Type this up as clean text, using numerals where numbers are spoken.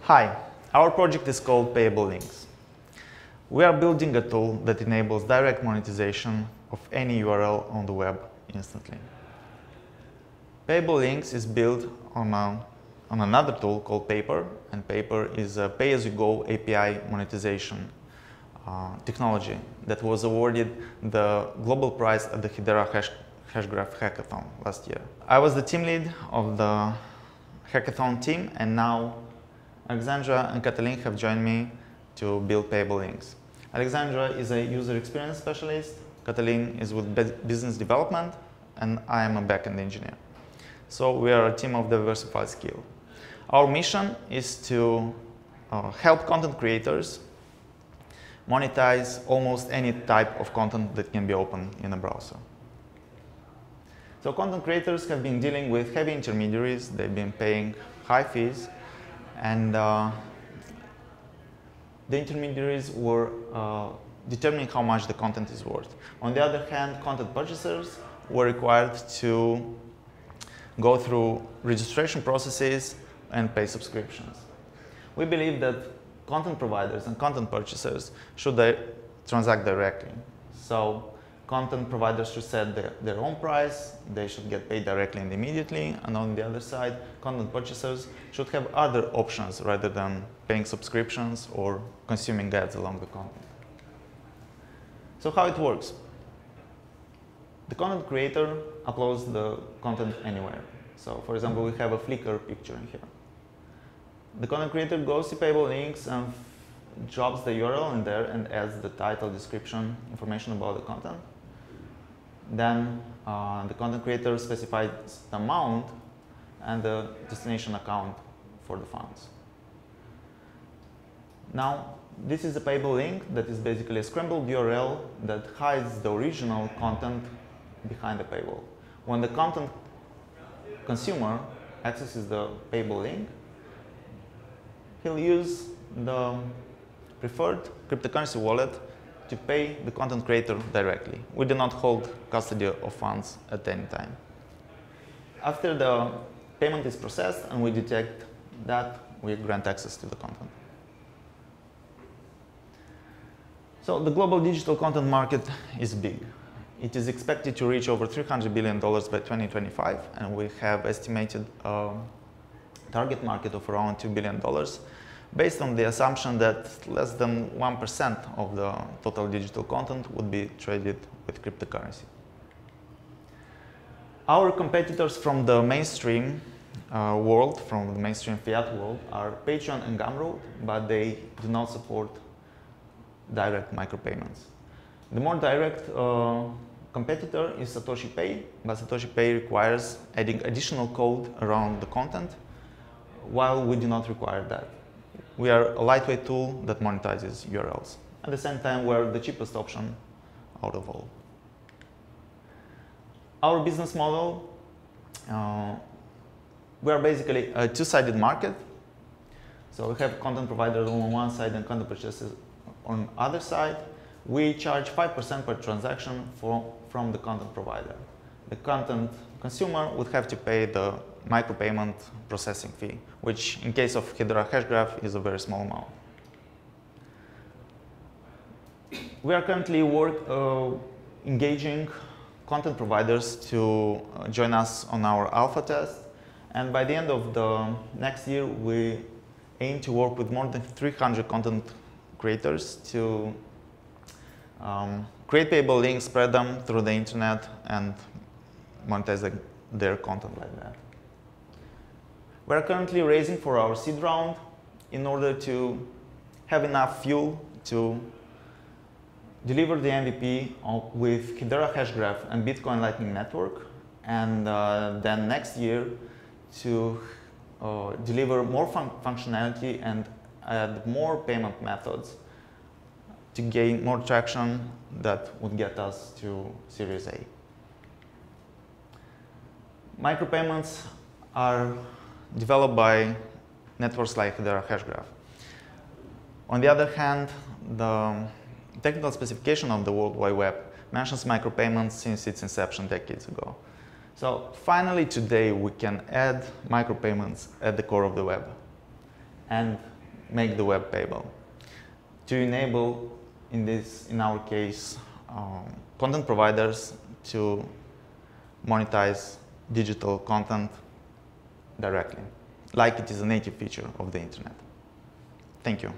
Hi, our project is called Payable Links. We are building a tool that enables direct monetization of any URL on the web instantly. Payable Links is built on another tool called Paper, and Paper is a pay-as-you-go API monetization technology that was awarded the global prize at the Hedera Hashgraph Hackathon last year. I was the team lead of the hackathon team, and now Alexandra and Katalin have joined me to build Payable Links. Alexandra is a user experience specialist, Katalin is with business development, and I am a backend engineer. So we are a team of diversified skill. Our mission is to help content creators monetize almost any type of content that can be opened in a browser. So content creators have been dealing with heavy intermediaries, they've been paying high fees, and the intermediaries were determining how much the content is worth. On the other hand, content purchasers were required to go through registration processes and pay subscriptions. We believe that content providers and content purchasers should transact directly. So content providers should set their own price, they should get paid directly and immediately, and on the other side, content purchasers should have other options rather than paying subscriptions or consuming ads along the content. So how it works? The content creator uploads the content anywhere. So for example, we have a Flickr picture here. The content creator goes to Payable Links and drops the URL in there and adds the title, description, information about the content. Then the content creator specifies the amount and the destination account for the funds. Now, this is a Payable Link that is basically a scrambled URL that hides the original content behind the paywall. When the content consumer accesses the Payable Link, he'll use the preferred cryptocurrency wallet to pay the content creator directly. We do not hold custody of funds at any time. After the payment is processed and we detect that, we grant access to the content. So the global digital content market is big. It is expected to reach over $300 billion by 2025, and we have estimated a target market of around $2 billion, based on the assumption that less than 1% of the total digital content would be traded with cryptocurrency. Our competitors from the mainstream world, from the mainstream fiat world, are Patreon and Gumroad, but they do not support direct micropayments. The more direct competitor is Satoshi Pay, but Satoshi Pay requires adding additional code around the content, while we do not require that. We are a lightweight tool that monetizes URLs. At the same time, we're the cheapest option out of all. Our business model, we are basically a two-sided market. So we have content providers on one side and content purchasers on the other side. We charge 5% per transaction from the content provider. The content consumer would have to pay the micropayment processing fee, which in case of Hedera Hashgraph is a very small amount. We are currently engaging content providers to join us on our alpha test, and by the end of the next year we aim to work with more than 300 content creators to create Payable Links, spread them through the internet, and monetize their content like that. We are currently raising for our seed round in order to have enough fuel to deliver the MVP with Hedera Hashgraph and Bitcoin Lightning Network, and then next year to deliver more functionality and add more payment methods to gain more traction that would get us to Series A. Micropayments are developed by networks like Hedera Hashgraph. On the other hand, the technical specification of the World Wide Web mentions micropayments since its inception decades ago. So finally today we can add micropayments at the core of the web. and make the web payable. To enable, in our case, content providers to monetize digital content directly, like it is a native feature of the internet. Thank you.